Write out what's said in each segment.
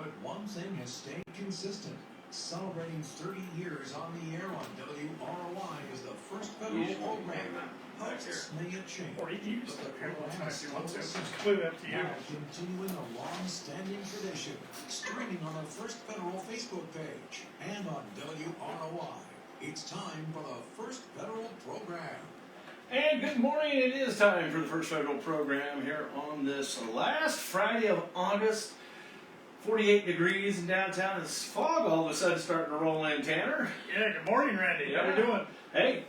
But one thing has stayed consistent. Celebrating 30 years on the air on WROI is the first federal program. Hosts may have changed, but the program is still consistent. Now continuing a long-standing tradition, streaming on the First Federal Facebook page and on WROI. It's time for the First Federal program. And good morning. It is time for the First Federal program here on this last Friday of August. 48 degrees in downtown. It's fog all of a sudden starting to roll in, Tanner. Yeah, good morning, Randy. How you doing? Hey,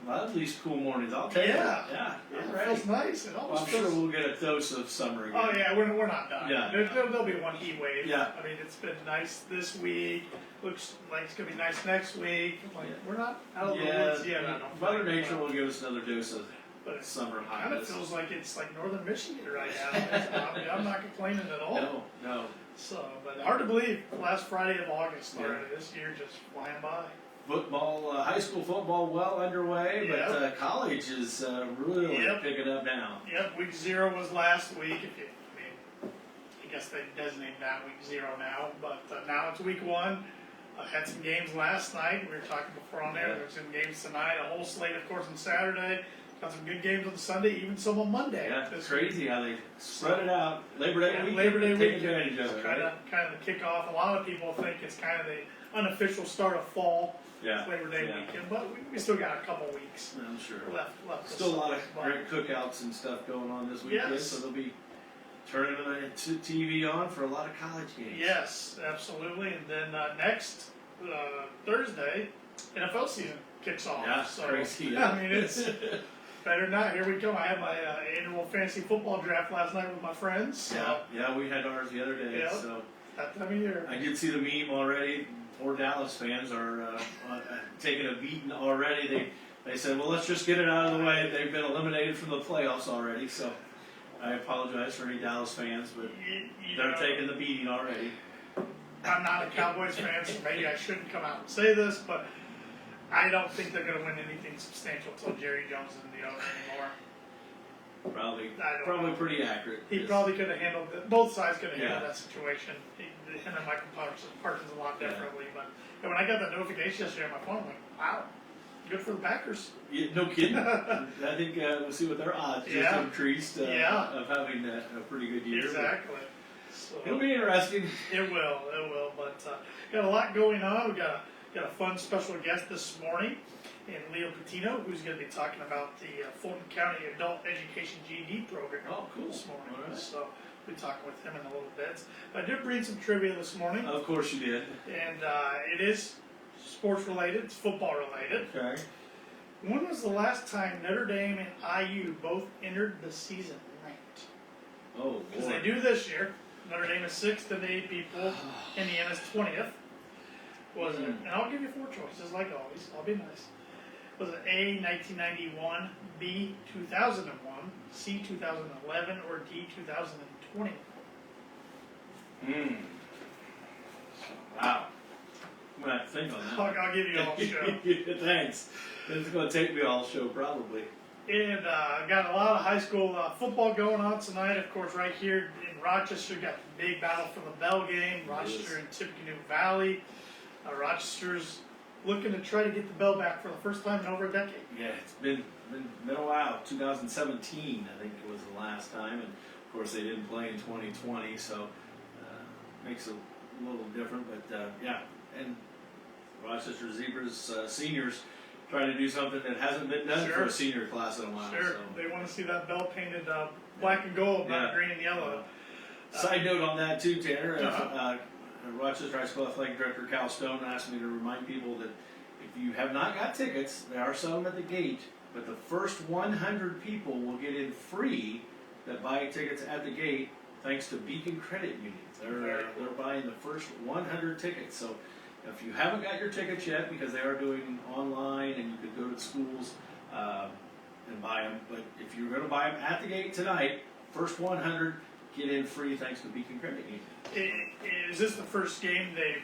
love these cool mornings. I'll tell you that. Yeah, it feels nice. I'm sure we'll get a dose of summer again. Oh yeah, we're not done. Yeah. There'll be one heat wave. Yeah. I mean, it's been nice this week. Looks like it's gonna be nice next week. We're not out of the woods yet. Mother Nature will give us another dose of summer hotness. hotness. Kind of feels like it's like northern Michigan right now. I mean, I'm not complaining at all. No. So, but hard to believe, last Friday of August already. This year just flying by. Football, high school football well underway, but college is really picking up now. Yep, week 0 was last week. I guess they designate that week 0 now, but now it's week 1. Had some games last night. We were talking before on there. There's some games tonight, a whole slate, of course, on Saturday. Got some good games on Sunday, even some on Monday. Yeah, it's crazy how they spread it out. Labor Day weekend. Labor Day take weekend. Advantage of it, kind of the kickoff. A lot of people think it's kind of the unofficial start of fall. Labor Day weekend, but we still got a couple weeks. I'm sure. Left. Still a lot of great cookouts and stuff going on this weekend, so they'll be turning the TV on for a lot of college games. Yes, absolutely. And then next Thursday, NFL season kicks off. Yeah, so, crazy. I mean, it's better than not. Here we come. I had my annual fantasy football draft last night with my friends. So. Yeah, we had ours the other day. Yep. So that time of year. I did see the meme already. Poor Dallas fans are taking a beating already. They said, well, let's just get it out of the way. They've been eliminated from the playoffs already. So I apologize for any Dallas fans, but they're taking the beating already. I'm not a Cowboys fan, so maybe I shouldn't come out and say this, but I don't think they're going to win anything substantial until Jerry Jones is in the owner anymore. Probably pretty accurate. He probably could have handled it. Both sides could have handled that situation. Him and Michael Parsons a lot differently. But when I got the notification yesterday on my phone, I'm like, wow, good for the Packers. Yeah, no kidding. I think we'll see what their odds just increased of having a pretty good year. Exactly. So, it'll be interesting. It will. But got a lot going on. We got a fun special guest this morning, and Leo Patiño, who's going to be talking about the Fulton County Adult Education GED program. Oh, cool. This morning. All right. So we'll be talking with him in a little bit. I did bring some trivia this morning. Of course you did. And it is sports related. It's football related. Okay. When was the last time Notre Dame and IU both entered the season ranked? Oh, because they do this year. Notre Dame is 6th and 8 people. Indiana's 20th. Was it? And I'll give you 4 choices, like always. I'll be nice. Was it A, 1991, B, 2001, C, 2011, or D, 2020? Wow. I'm going to have to think on that. I'll give you all show. Thanks. It's going to take me all show, probably. And I've got a lot of high school football going on tonight. Of course, right here in Rochester, got the big battle for the Bell game. Rochester and Tippecanoe Valley. Rochester's looking to try to get the Bell back for the first time in over a decade. Yeah, it's been a while. 2017, I think it was the last time, and of course they didn't play in 2020, so makes it a little different. But and Rochester Zebras seniors trying to do something that hasn't been done for a senior class in a while. Sure, so. They want to see that Bell painted black and gold, not green and yellow. Side note on that too, Tanner. Rochester High School Athletic Director Cal Stone asked me to remind people that if you have not got tickets, there are some at the gate, but the first 100 people will get in free that buy tickets at the gate thanks to Beacon Credit Union. They're buying the first 100 tickets. So if you haven't got your tickets yet, because they are doing online and you could go to the schools and buy them, but if you're going to buy them at the gate tonight, first 100 get in free thanks to Beacon Credit Union. Is this the first game they've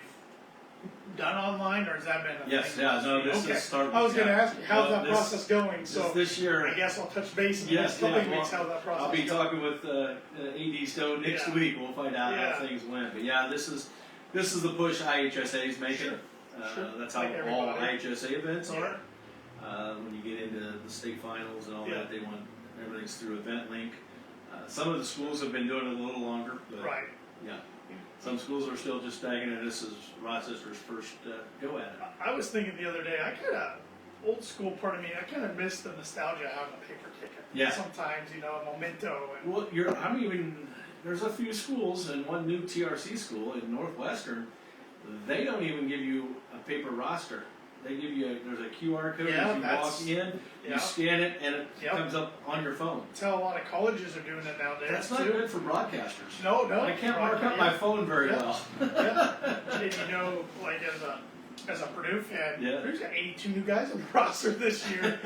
done online, or has that been a Yes, thing? yeah, no, this Okay. is starting. I was going to ask you, how's No, that process going? So this year. I guess I'll touch base in the next Yes, couple yeah, of weeks. well, How's that process I'll be going? talking with AD Stone next Yeah. week. We'll find out Yeah. how things went. But yeah, this is the push IHSA is making. Sure. Sure. That's how Like all everybody. IHSA events Yeah. are. When you get into the state finals and all Yeah. that, they want everything's through EventLink. Some of the schools have been doing it a little longer, but Right. yeah, some schools are still just stagnant. This is Rochester's first go at it. I was thinking the other day, I kind of, old school part of me, I kind of miss the nostalgia of having a paper ticket. Yeah. Sometimes, a memento. And, Well, there's a few schools and one new TRC school in Northwestern. They don't even give you a paper roster. They give you there's a QR code. Yeah, As you that's- walk in, yeah. you scan it, and it Yep. comes up on your phone. That's how a lot of colleges are doing it nowadays. That's not too. good for broadcasters. No, I can't mark up my phone very Yeah. well. Yeah. And like as a Purdue fan, Yeah. Purdue's got 82 new guys on the roster this year.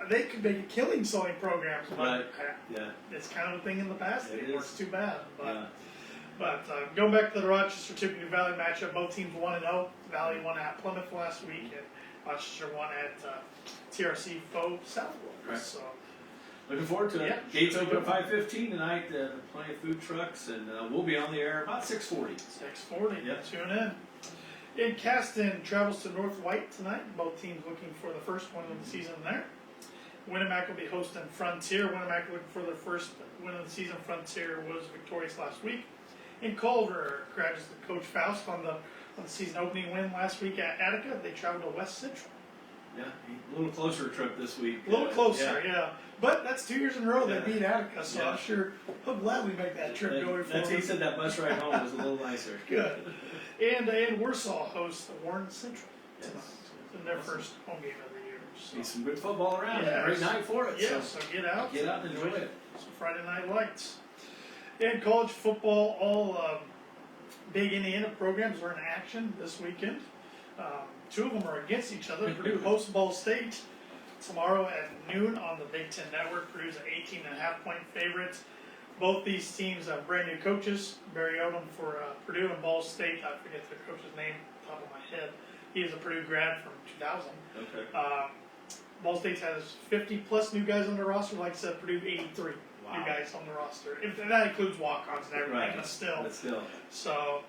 They could make a killing selling programs, but Right. Yeah. it's kind of a thing in the past. It It's is. too bad. But Yeah. Going back to the Rochester Tippecanoe Valley matchup, both teams 1-0. Valley won at Plymouth last week, and Rochester won at TRC foe Southwood. Right. So Looking forward to it. Yeah, Gates sure. open at 5:15 tonight. Plenty of food trucks, and we'll be on the air about 6:40. 6:40. Yep. Tune in. And Caston travels to North White tonight. Both teams looking for the first win of the season there. Winamac will be hosting Frontier. Winamac looking for their first win of the season. Frontier was victorious last week. And Culver, congrats to Coach Faust on the season opening win last week at Attica. They traveled to West Central. Yeah, a little closer trip this week. A little closer, yeah. But that's 2 years in a row they Yeah. beat Attica, so Yeah. I'm sure he'll gladly make that trip going He forward. said that bus ride home was a little nicer. Good. And Warsaw hosts Warren Central tonight. Yes. It's their first home game of the year. So. Need some good football around. Yes. Great night for it. Yeah, So so get out. get out and enjoy it. Some Friday night lights. And college football, all big Indiana programs are in action this weekend. Two of them are against each other. Purdue hosts Ball State tomorrow at noon on the Big Ten Network. Purdue's an 18.5-point favorite. Both these teams have brand new coaches. Barry Odom for Purdue and Ball State. I forget the coach's name off the top of my head. He is a Purdue grad from 2000. Okay. Ball State has 50 plus new guys on the roster. Like I said, Purdue 83 Wow. new guys on the roster. And that includes walk-ons and everything, Right. but still. But still. So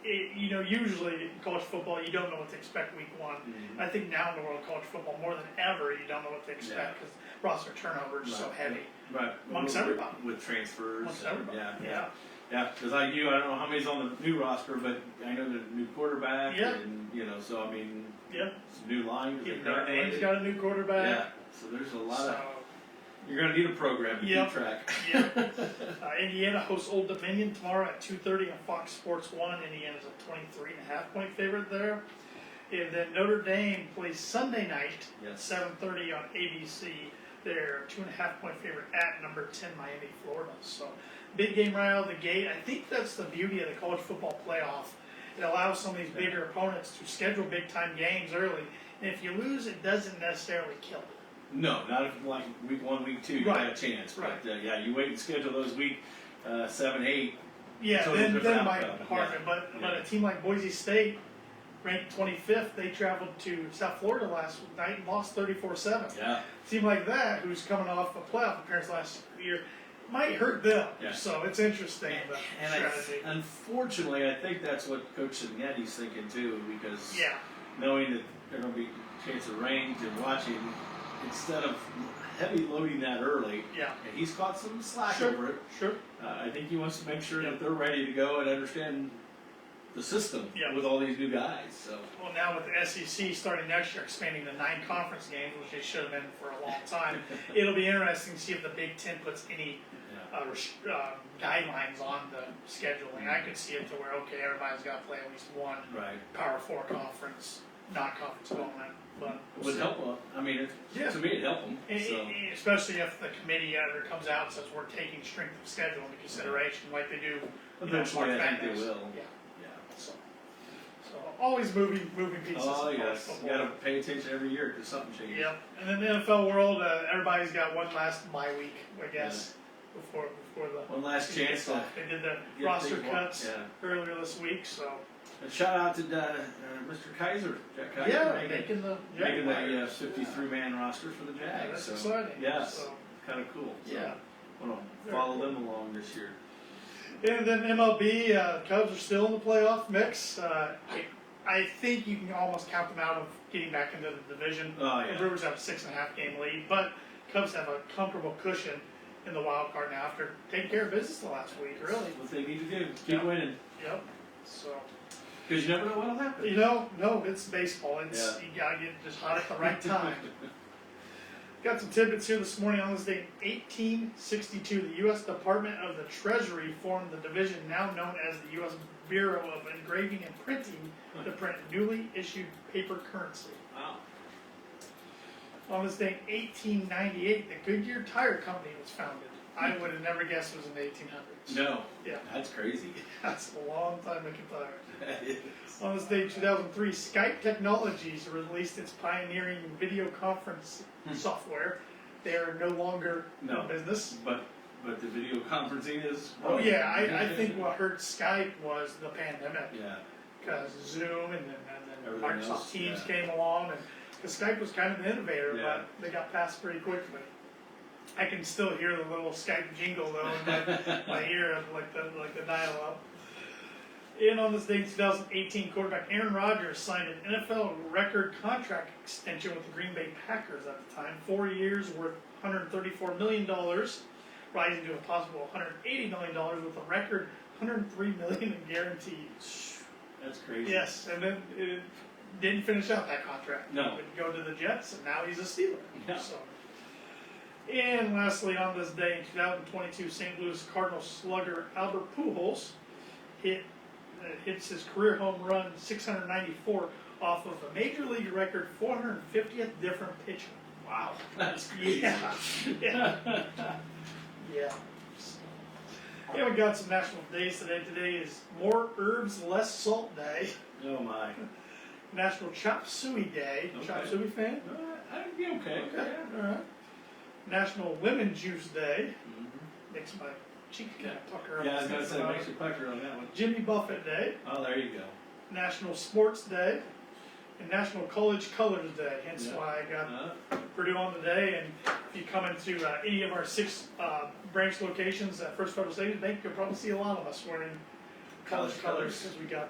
usually in college football, you don't know what to expect week one. Mhm. I think now in the world of college football, more than ever, you don't know what to expect because roster turnover is so Right. heavy. Right. Amongst everybody. With transfers. Amongst and- everybody. Yeah. Yeah, because like you, I don't know how many's on the new roster, but I know the new quarterback, Yeah. and so I mean, Yeah. some new line. 'cause Even they Notre Dame's graduated. got a new quarterback. Yeah, so there's a lot So, of. You're gonna need a program to Yep. keep track. yeah. Indiana hosts Old Dominion tomorrow at 2:30 on Fox Sports 1. Indiana's a 23.5-point favorite there. And then Notre Dame plays Sunday night at Yes. 7:30 on ABC. They're a 2.5-point favorite at number 10 Miami, Florida. So big game right out of the gate. I think that's the beauty of the college football playoff. It allows some of these bigger opponents to schedule big time games early. And if you lose, it doesn't necessarily kill you. No, not if like week 1, week 2, you Right. got a chance. Right. But yeah, you wait and schedule those week 7, 8. Yeah, Totally then different it might outcome. harm Yeah. it. But Yeah. a team like Boise State, ranked 25th, they traveled to South Florida last night and lost 34-7. Yeah. A team like that, who's coming off a playoff appearance last year, might hurt them. Yeah. So it's interesting, the strategy. Unfortunately, I think that's what Coach Signetti's thinking too, because Yeah, knowing that there's going to be a chance of rain and watching, instead of heavy loading that early, yeah. and he's caught some slack Sure. over it. Sure. I think he wants to make sure Yeah. that they're ready to go and understand the system Yeah. with all these new guys. So Well, now with the SEC starting next year, expanding to 9 conference games, which they should have been for a long time, it'll be interesting to see if the Big Ten puts any guidelines on the scheduling. I could see it to where, okay, everybody's got to play at least one right, Power 4 conference, non-conference opponent. But it would help them. I mean, Yeah. to me, it helped them. And- So and especially if the committee ever comes out and says we're taking strength of schedule into consideration, like they do. eventually, March I think they Madness. will. Yeah. Yeah. So always moving pieces. Oh in college yes, you football. got to pay attention every year because something changes. Yep. And then the NFL world, everybody's got one last bye week, I guess, before the One last chance to they did the get roster things cuts yeah. earlier this week, so A shout out to Mr. Kaiser, Jack Kaiser, Yeah, making the making the 53-man roster for the Yeah, Jags. that's so, exciting. Yeah, So, kind of cool. So, yeah. want to follow them along this year. And then MLB, Cubs are still in the playoff mix. I think you can almost count them out of getting back into the division. Oh, yeah. The Brewers have a 6.5 game lead, but Cubs have a comfortable cushion in the wild card now after taking care of business the last week, really. That's what they need to do. Keep winning. Yep. So, Because you never know what'll happen. no, it's baseball. It's Yeah. you gotta get just hot at the right time. Got some tidbits here this morning. On this date, 1862, the U.S. Department of the Treasury formed the division now known as the U.S. Bureau of Engraving and Printing to print newly issued paper currency. Wow. On this date, 1898, the Goodyear Tire Company was founded. I would have never guessed it was in the 1800s. No. Yeah. That's crazy. That's a long time making tires. That is. On this date, 2003, Skype Technologies released its pioneering video conference software. They are no longer in business. But the video conferencing is. Oh yeah, I think what hurt Skype was the pandemic. Yeah. Because Zoom and then Everything Microsoft else, Teams yeah. came along, and because Skype was kind of the innovator, Yeah. but they got past pretty quickly. I can still hear the little Skype jingle though in my ear, like the dial-up. And on this date, 2018, quarterback Aaron Rodgers signed an NFL record contract extension with the Green Bay Packers at the time. 4 years worth $134 million, rising to a possible $180 million with a record $103 million in guarantees. That's crazy. Yes, and then it didn't finish out that contract. No. He would go to the Jets, and now he's a Steeler. Yeah. So. And lastly, on this day in 2022, St. Louis Cardinals slugger Albert Pujols hits his career home run 694 off of a major league record 450th different pitching. Wow. That's crazy. Yeah. Yeah. Yeah. Yeah, we got some national days today. Today is More Herbs, Less Salt Day. Oh my. National Chop Suey Day. Okay. Chop Suey fan? I'd be okay. Okay, alright. National Lemon Juice Day. Mm-hmm. Makes my cheek kind of pucker up. Yeah, I was going to say, it makes you pucker on that one. Jimmy Buffett Day. Oh, there you go. National Sports Day. And National College Colors Day. Hence why I got Purdue on today. And if you come into any of our 6 branch locations at First Federal Savings Bank, you'll probably see a lot of us wearing college colors because we got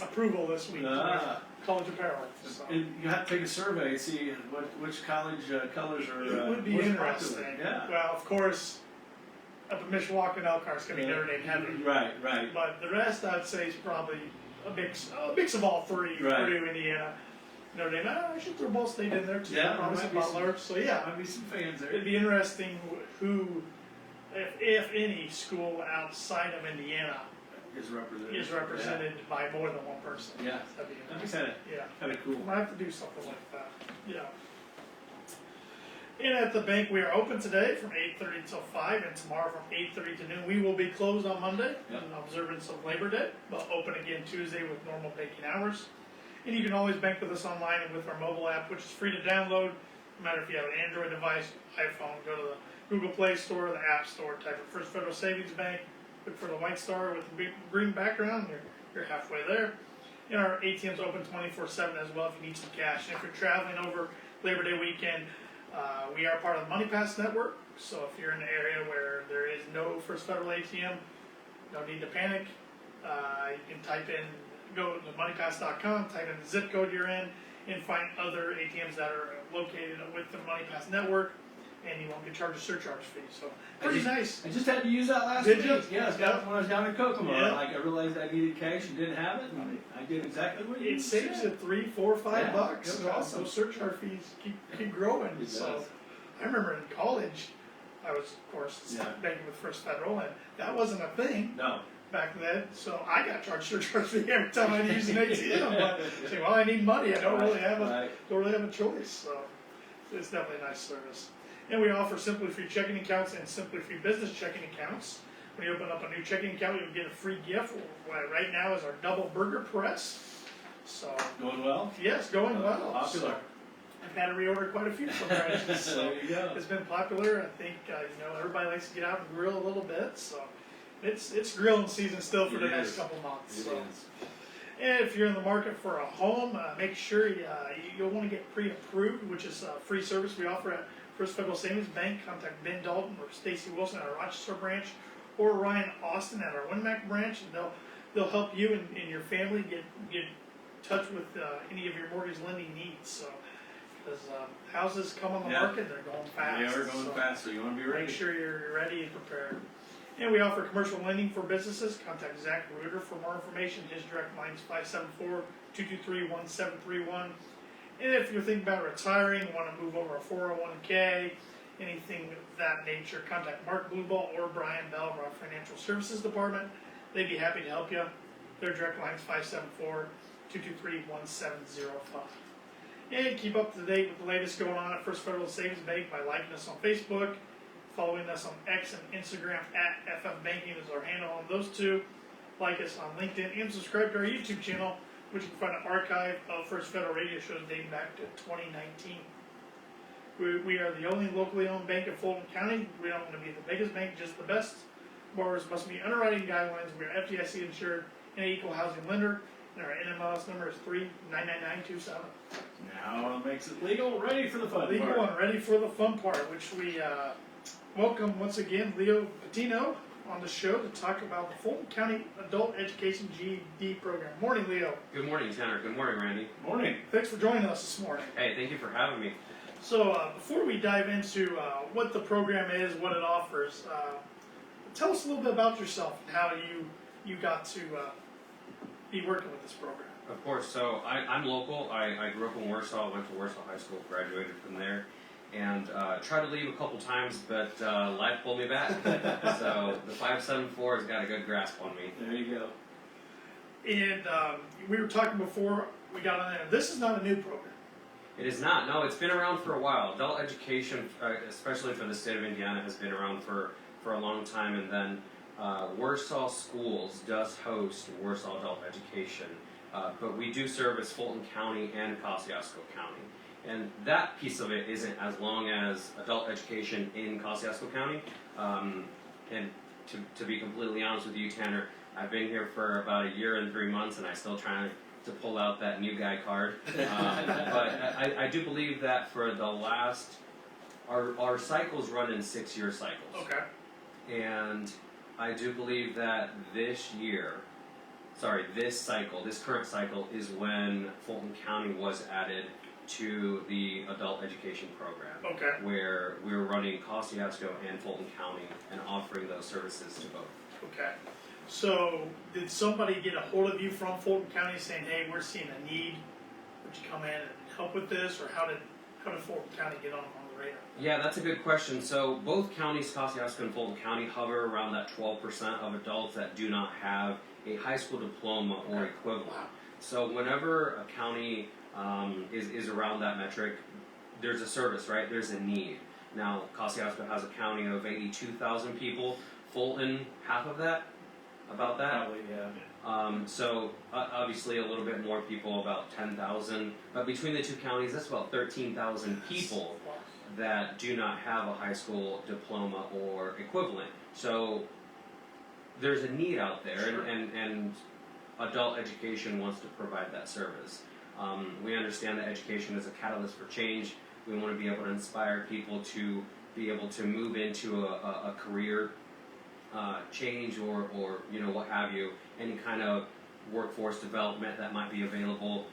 approval this week for college apparel. So. And you have to take a survey and see which college colors are. It would be most interesting. popular. Yeah. Well, of course, up in Mishawaka and Elkhart, it's going to be Notre Dame heavy. Right. But the rest, I'd say, is probably a mix of all three. Right. Purdue, Indiana, Notre Dame. I should throw Ball State in there too. Yeah, Probably some Butler. So yeah, Might be some fans there. it'd be interesting who, if any, school outside of Indiana Is represented. by more than one person. Yeah. That'd be That'd be interesting. kind Yeah. of cool. Might have to do something like that. Yeah. And at the bank, we are open today from 8:30 until 5, and tomorrow from 8:30 to noon. We will be closed on Monday Yep. in observance of Labor Day, but open again Tuesday with normal banking hours. And you can always bank with us online and with our mobile app, which is free to download. No matter if you have an Android device, iPhone, go to the Google Play Store or the App Store, type of First Federal Savings Bank, look for the white star with the big green background, you're halfway there. And our ATM's open 24/7 as well if you need some cash. And if you're traveling over Labor Day weekend, we are part of the MoneyPass network, so if you're in an area where there is no First Federal ATM, no need to panic. You can go to moneypass.com, type in the zip code you're in, and find other ATMs that are located with the MoneyPass network, and you won't get charged a surcharge fee. So pretty nice. I just had to use that last Did week. you? Yeah, when I was down in Kokomo. Yeah. Like I realized I needed cash and didn't have it, and I did exactly what you It saves you $3, $4, $5 bucks. it's And awesome. also surcharge fees keep growing. It So does. I remember in college, I was of course banking with First Federal, and that wasn't a thing No. back then. So I got charged surcharge fee every time I use an ATM. But say, well, I need money. I don't really have a choice. So it's definitely a nice service. And we offer Simply Free checking accounts and Simply Free business checking accounts. When you open up a new checking account, you'll get a free gift. Right now is our double burger press. So Going well? yes, going well. Popular. So I've had to reorder quite a few from branches. So There you go. it's been popular. I think everybody likes to get out and grill a little bit. So It's grilling season still for the It next is. couple months. It So. is. And if you're in the market for a home, make sure you'll want to get pre-approved, which is a free service we offer at First Federal Savings Bank. Contact Ben Dalton or Stacy Wilson at our Rochester branch, or Ryan Austin at our Winmack branch, and they'll help you and your family get in touch with any of your mortgage lending needs. So, because houses come on the market, they're going fast. They are going fast, so you want to be ready. Make sure you're ready and prepared. And we offer commercial lending for businesses. Contact Zach Reuter for more information. His direct line is 574-223-1731. And if you're thinking about retiring, want to move over a 401k, anything of that nature, contact Mark Blueball or Brian Bell of our Financial Services Department. They'd be happy to help you. Their direct line is 574-223-1705. And keep up to date with the latest going on at First Federal Savings Bank by liking us on Facebook, following us on X and Instagram at FF Banking is our handle on those two. Like us on LinkedIn and subscribe to our YouTube channel, which you can find an archive of First Federal radio shows dating back to 2019. We are the only locally owned bank in Fulton County. We don't want to be the biggest bank, just the best. Borrowers must meet underwriting guidelines. We are FDIC insured and an equal housing lender. And our NMLS number is 3999227. Now it makes it legal, ready for the fun Legal part. and ready for the fun part, which we welcome once again Leo Patiño on the show to talk about the Fulton County Adult Education GED program. Morning, Leo. Good morning, Tanner. Good morning, Randy. Morning. Thanks for joining us this morning. Hey, thank you for having me. So before we dive into what the program is, what it offers, tell us a little bit about yourself and how you got to be working with this program. Of course, so I'm local. I grew up in Warsaw, went to Warsaw High School, graduated from there, and tried to leave a couple times, but life pulled me back. So the 574 has got a good grasp on me. There you go. And we were talking before we got on there. This is not a new program. It is not. No, it's been around for a while. Adult education, especially for the state of Indiana, has been around for a long time. And then Warsaw Schools does host Warsaw Adult Education. But we do service Fulton County and Kosciuszko County. And that piece of it isn't as long as adult education in Kosciuszko County. And to be completely honest with you, Tanner, I've been here for about a year and 3 months, and I'm still trying to pull out that new guy card. But I do believe that for the last, our cycles run in 6-year cycles. Okay. And I do believe that this current cycle is when Fulton County was added to the adult education program. Okay. Where we're running Kosciuszko and Fulton County and offering those services to both. Okay. So did somebody get a hold of you from Fulton County saying, hey, we're seeing a need, would you come in and help with this, or how did Fulton County get on the radar? Yeah, that's a good question. So both counties, Kosciuszko and Fulton County, hover around that 12% of adults that do not have a high school diploma or equivalent. Wow. So whenever a county is around that metric, there's a service, right? There's a need. Now, Kosciuszko has a county of 82,000 people. Fulton, half of that? About that? Probably, yeah. So obviously a little bit more people, about 10,000. But between the two counties, that's about 13,000 people that do not have a high school diploma or equivalent. So there's a need out there, Sure. and adult education wants to provide that service. We understand that education is a catalyst for change. We want to be able to inspire people to be able to move into a career change or what have you, any kind of workforce development that might be available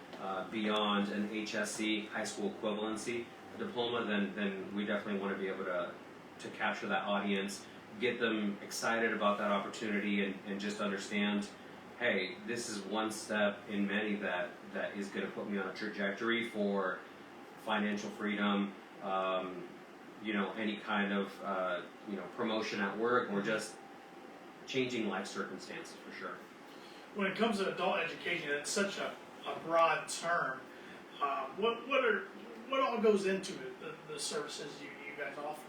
beyond an HSC, high school equivalency diploma, then we definitely want to be able to capture that audience, get them excited about that opportunity, and just understand, hey, this is one step in many that is going to put me on a trajectory for financial freedom, any kind of promotion at work, or just changing life circumstances for sure. When it comes to adult education, it's such a broad term. What all goes into the services you guys offer?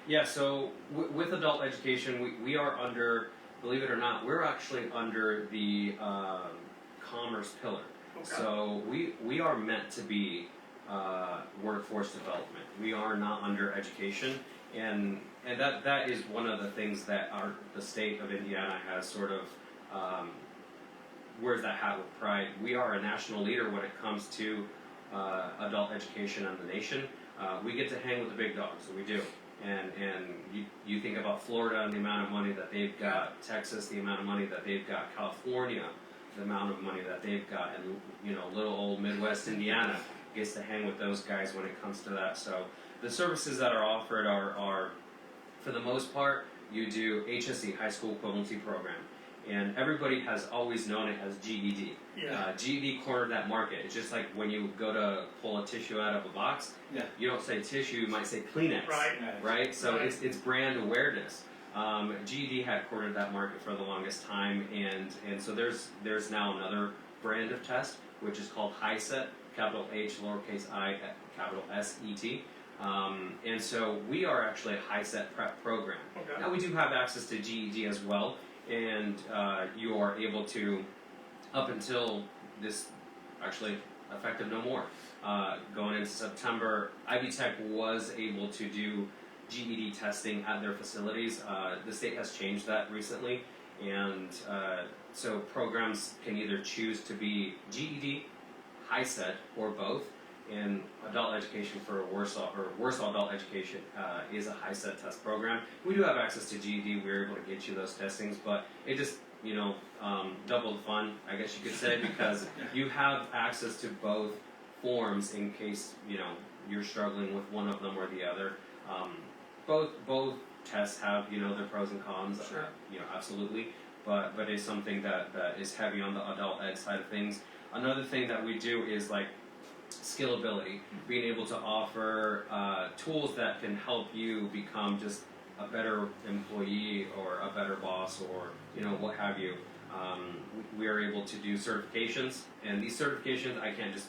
Yeah, so with adult education, we are under, believe it or not, we're actually under the commerce pillar. Okay. So we are meant to be workforce development. We are not under education, and that is one of the things that the state of Indiana has sort of wears that hat with pride. We are a national leader when it comes to adult education in the nation. We get to hang with the big dogs, we do. And you think about Florida and the amount of money that they've got, Texas, the amount of money that they've got, California, the amount of money that they've got, and little old Midwest Indiana gets to hang with those guys when it comes to that. So the services that are offered are for the most part, you do HSE, High School Equivalency Program. And everybody has always known it as GED. Yeah. GED cornered that market. It's just like when you go to pull a tissue out of a box, you don't say tissue, you might say Kleenex. Right? So Right. It's brand awareness. GED had cornered that market for the longest time, and so there's now another brand of test, which is called HiSET, capital H, lowercase I, capital S-E-T. And so we are actually a HiSET prep program. Okay. Now we do have access to GED as well, and you are able to, up until this, actually effective no more, going into September, Ivy Tech was able to do GED testing at their facilities. The state has changed that recently, and so programs can either choose to be GED, HiSET, or both. And adult education for Warsaw Adult Education is a HiSET test program. We do have access to GED. We're able to get you those testings, but it just double the fun, I guess you could say, because you have access to both forms in case you're struggling with one of them or the other. Both tests have their pros and cons. Sure. Absolutely, but it's something that is heavy on the adult ed side of things. Another thing that we do is like skillability, being able to offer tools that can help you become just a better employee or a better boss or what have you. We are able to do certifications, and these certifications I can't just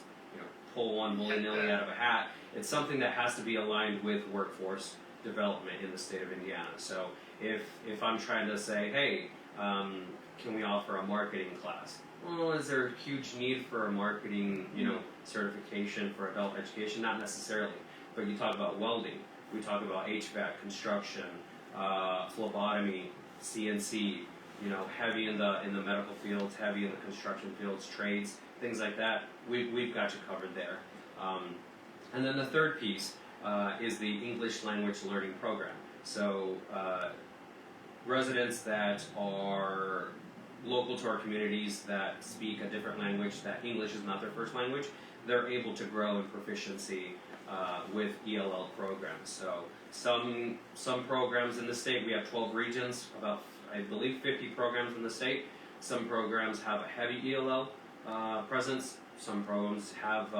pull one willy-nilly out of a hat. It's something that has to be aligned with workforce development in the state of Indiana. So if I'm trying to say, hey, can we offer a marketing class? Well, is there a huge need for a marketing, certification for adult education? Not necessarily. But you talk about welding, we talk about HVAC, construction, phlebotomy, CNC, heavy in the medical fields, heavy in the construction fields, trades, things like that. We've got you covered there. And then the third piece is the English language learning program. So residents that are local to our communities that speak a different language, that English is not their first language, they're able to grow in proficiency with ELL programs. So some programs in the state, we have 12 regions, about I believe 50 programs in the state. Some programs have a heavy ELL presence. Some programs have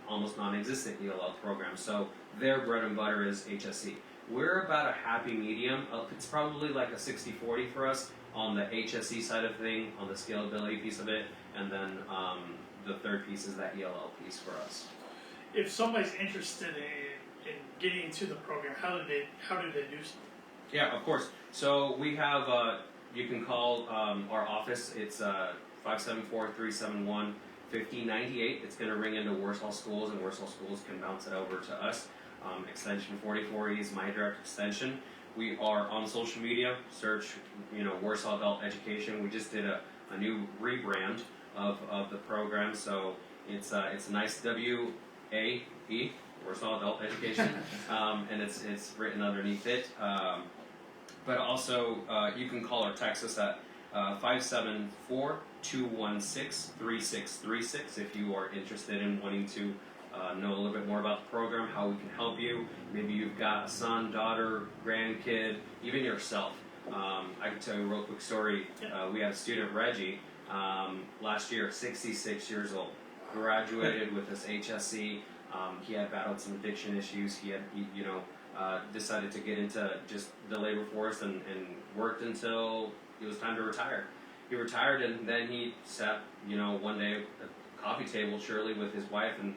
almost non-existent ELL programs. So their bread and butter is HSE. We're about a happy medium. It's probably like a 60-40 for us on the HSE side of thing, on the scalability piece of it, and then the third piece is that ELL piece for us. If somebody's interested in getting into the program, how do they do so? Yeah, of course. So we have, you can call our office. It's 574-371-1598. It's going to ring into Warsaw Schools, and Warsaw Schools can bounce it over to us. Extension 44E is my direct extension. We are on social media. Search, Warsaw Adult Education. We just did a new rebrand of the program, so it's a nice WAE, Warsaw Adult Education, and it's written underneath it. But also, you can call or text us at 574-216-3636 if you are interested in wanting to know a little bit more about the program, how we can help you. Maybe you've got a son, daughter, grandkid, even yourself. I can tell you a real quick story. We had a student, Reggie, last year, 66 years old, graduated with his HSE. He had battled some addiction issues. He had, decided to get into just the labor force and worked until it was time to retire. He retired, and then he sat, one day at a coffee table, surely, with his wife and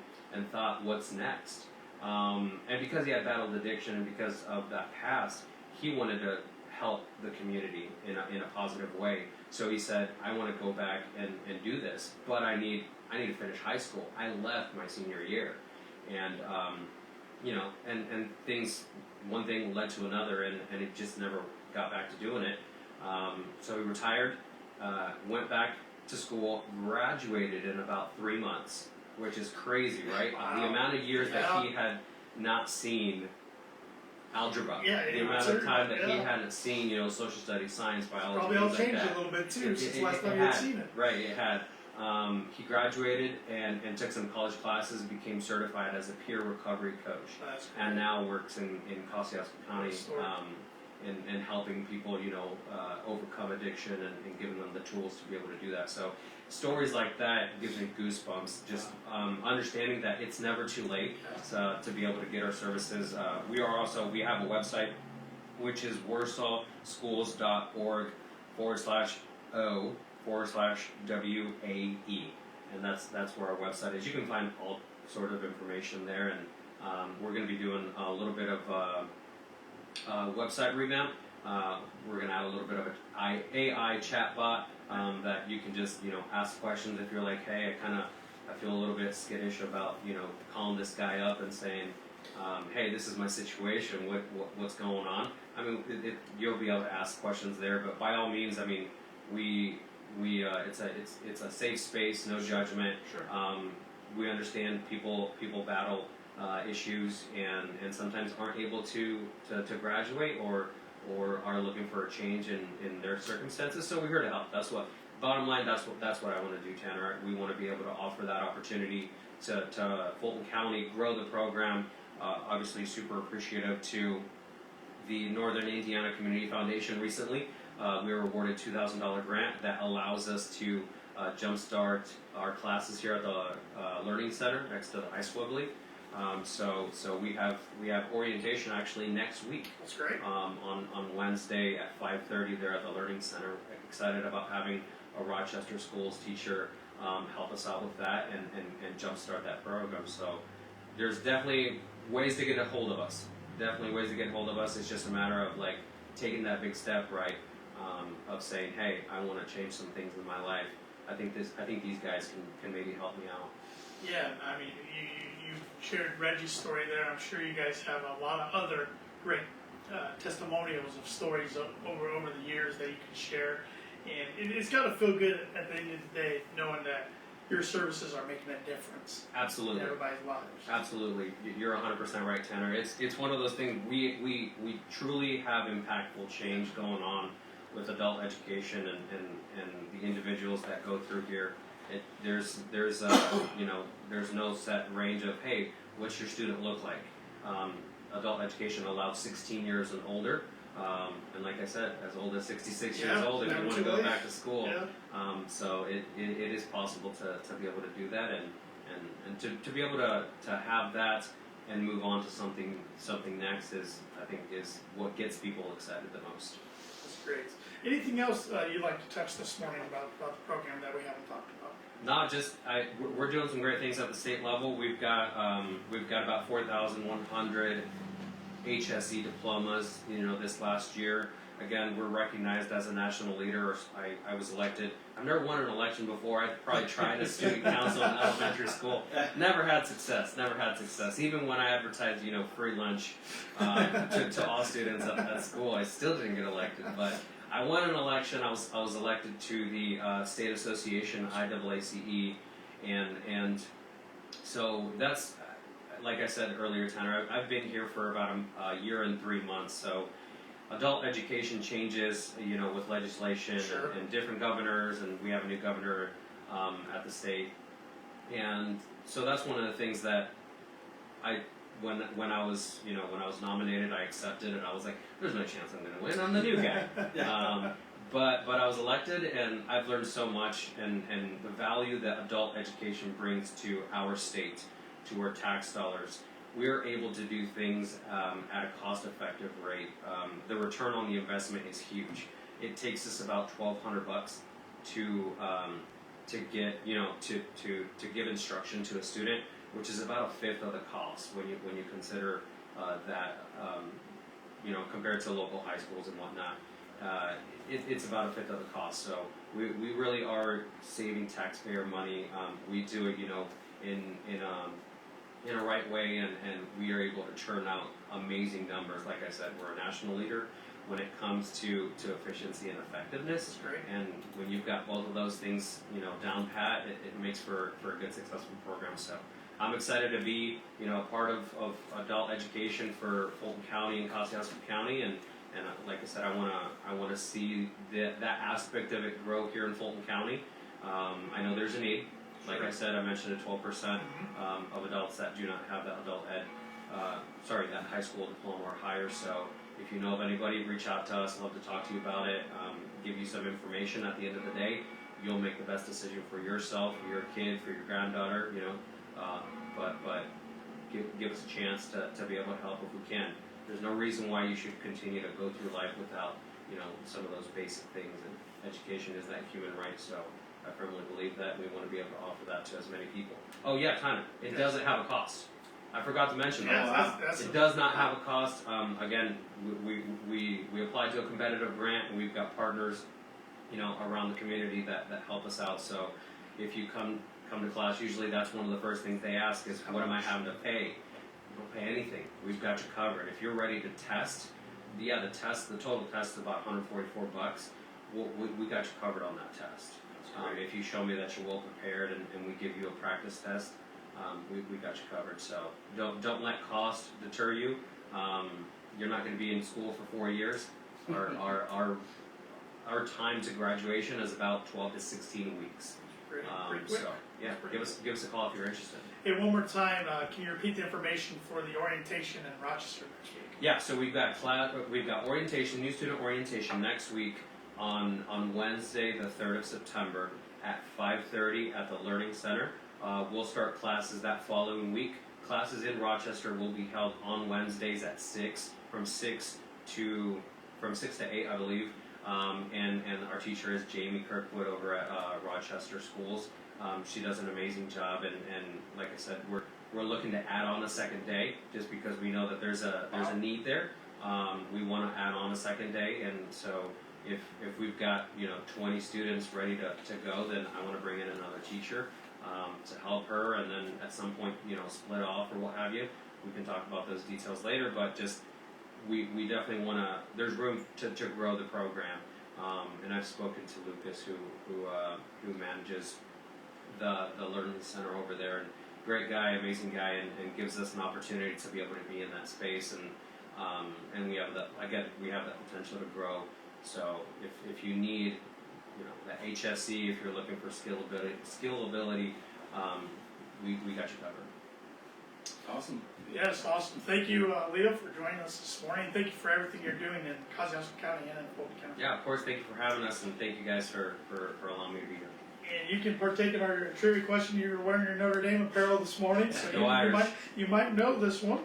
thought, what's next? And because he had battled addiction and because of that past, he wanted to help the community in a positive way. So he said, I want to go back and do this, but I need to finish high school. I left my senior year, and and things one thing led to another, and it just never got back to doing it. So he retired, went back to school, graduated in about 3 months, which is crazy, right? Wow. The amount of years that he had not seen algebra, the amount of time that he hadn't seen, social studies, science, biology, Probably all things like changed that. a little bit too since It last time you had, had seen it. Right, it had. He graduated and took some college classes and became certified as a peer recovery coach, That's and now works in Kosciuszko County Story. in helping people, overcome addiction and giving them the tools to be able to do that. So stories like that gives me goosebumps. Just understanding that it's never too late to be able to get our services. We have a website, which is warsawschools.org/o/WAE, and that's where our website is. You can find all sort of information there, and we're going to be doing a little bit of website revamp. We're going to add a little bit of an AI chatbot that you can just ask questions if you're like, hey, I feel a little bit skittish about calling this guy up and saying, hey, this is my situation. What's going on? I mean, you'll be able to ask questions there, but by all means, I mean, it's a safe space, no judgment. Sure. We understand people battle issues and sometimes aren't able to graduate or are looking for a change in their circumstances. So we're here to help. Bottom line, that's what I want to do, Tanner. We want to be able to offer that opportunity to Fulton County, grow the program. Obviously super appreciative to the Northern Indiana Community Foundation recently. We were awarded a $2,000 grant that allows us to jumpstart our classes here at the Learning Center next to the high school, I believe. So we have orientation actually next week. That's great. On Wednesday at 5:30 there at the Learning Center. Excited about having a Rochester Schools teacher help us out with that and jumpstart that program. So there's definitely ways to get a hold of us. It's just a matter of like taking that big step, right? Of saying, hey, I want to change some things in my life. I think these guys can maybe help me out. Yeah, I mean, you shared Reggie's story there. I'm sure you guys have a lot of other great testimonials of stories over the years that you can share. And it's got to feel good at the end of the day knowing that your services are making a difference Absolutely. in everybody's lives. Absolutely. You're 100% right, Tanner. It's one of those things, we truly have impactful change going on with adult education and the individuals that go through here. There's no set range of, hey, what's your student look like? Adult education allows 16 years and older, and like I said, as old as 66 years old if you want to go back to school. Yeah. So it is possible to be able to do that and to be able to have that and move on to something next is what gets people excited the most. That's great. Anything else you'd like to touch this morning about the program that we haven't talked about? Not just we're doing some great things at the state level. We've got about 4,100 HSE diplomas. This last year. Again, we're recognized as a national leader. I was elected. I've never won an election before. I probably tried as student council in elementary school. Never had success. Even when I advertised, free lunch to all students at school, I still didn't get elected. But I won an election. I was elected to the state association IAACE, and so that's like I said earlier, Tanner. I've been here for about a year and 3 months. So adult education changes, with legislation Sure. and different governors, and we have a new governor at the state, and so that's one of the things that when I was nominated, I accepted it. I was like, there's no chance I'm going to win. I'm the new guy. But I was elected, and I've learned so much, and the value that adult education brings to our state, to our tax dollars. We're able to do things at a cost-effective rate. The return on the investment is huge. It takes us about $1,200 to get to give instruction to a student, which is about a fifth of the cost when you consider that compared to local high schools and whatnot. It's about a fifth of the cost. So we really are saving taxpayer money. We do it in a right way, and we are able to churn out amazing numbers. Like I said, we're a national leader when it comes to efficiency and effectiveness. That's great. And when you've got both of those things, down pat, it makes for a good, successful program. So I'm excited to be, part of adult education for Fulton County and Kosciuszko County, and like I said, I wanna see that aspect of it grow here in Fulton County. I know there's a need. Like I said, I mentioned 12% of adults that do not have that that high school diploma or higher. So if you know of anybody, reach out to us. I'd love to talk to you about it, give you some information. At the end of the day, you'll make the best decision for yourself, for your kid, for your granddaughter, but give us a chance to be able to help if we can. There's no reason why you should continue to go through life without, some of those basic things, and education is that human right. So I firmly believe that, and we want to be able to offer that to as many people. Oh yeah, Tanner, it doesn't have a cost. I forgot to mention that. It does not have a cost. Again, we applied to a competitive grant, and we've got partners, around the community that help us out. So if you come to class, usually that's one of the first things they ask is, what am I having to pay? You don't pay anything. We've got you covered. If you're ready to test, the total test is about $144. We got you covered on that test. If you show me that you're well prepared and we give you a practice test, we got you covered. So don't let cost deter you. You're not going to be in school for 4 years. Our time to graduation is about 12 to 16 weeks. Pretty quick. So yeah, give us a call if you're interested. Hey, one more time, can you repeat the information for the orientation in Rochester next week? Yeah, so we've got orientation, new student orientation next week on Wednesday, the 3rd of September at 5:30 at the Learning Center. We'll start classes that following week. Classes in Rochester will be held on Wednesdays at 6, from 6 to 8, I believe. And our teacher is Jamie Kirkwood over at Rochester Schools. She does an amazing job, and like I said, we're looking to add on a second day just because we know that there's a need there. We want to add on a second day, and so if we've got 20 students ready to go, then I want to bring in another teacher to help her, and then at some point split off or what have you. We can talk about those details later, but just we definitely want to. There's room to grow the program, and I've spoken to Lucas who manages the Learning Center over there, and great guy, amazing guy, and gives us an opportunity to be able to be in that space, and we have that potential to grow. So if you need that HSE, if you're looking for skill ability, we got you covered. Awesome. Yes, awesome. Thank you, Leo, for joining us this morning. Thank you for everything you're doing in Kosciuszko County and in Fulton County. Yeah, of course. Thank you for having us, and thank you guys for allowing me to be here. And you can partake in our trivia question. You were wearing your Notre Dame apparel this morning, so you might know this one.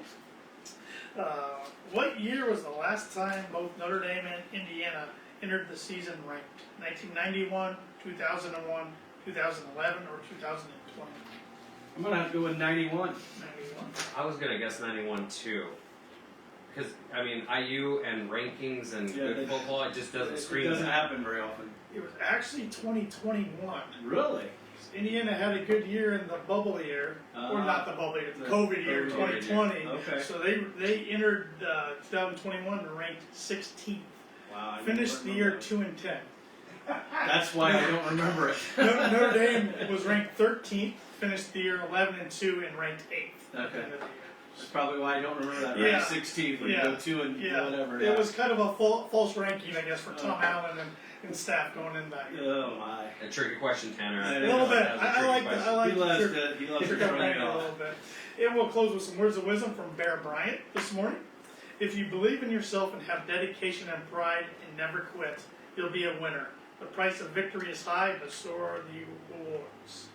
What year was the last time both Notre Dame and Indiana entered the season ranked? 1991, 2001, 2011, or 2020? I'm gonna have to go with 91. 91. I was gonna guess 91 too, because IU and rankings and good football, it just doesn't scream. It doesn't happen very often. It was actually 2021. Really? Indiana had a good year in the bubble year, or not the bubble year, the COVID year, 2020. Okay. So they entered 2021 ranked 16th. Wow. Finished the year 2-10. That's why I don't remember it. Notre Dame was ranked 13th, finished the year 11-2, and ranked 8th. Okay. That's probably why I don't remember that. Yeah. Right? 16th, when you go 2 and whatever. It was kind of a false ranking, I guess, for Tom Allen and staff going in that year. Oh my. A tricky question, Tanner. A little bit. I like He loves to He throw loves it a off. little bit. And we'll close with some words of wisdom from Bear Bryant this morning. If you believe in yourself and have dedication and pride and never quit, you'll be a winner. The price of victory is high, but so are the rewards.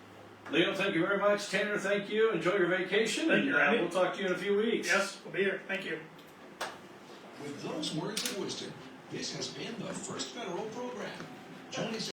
Leo, thank you very much. Tanner, thank you. Enjoy your vacation. Thank you, Randy. We'll talk to you in a few weeks. Yes, we'll be here. Thank you. With those words of wisdom, this has been the First Federal Program. Join us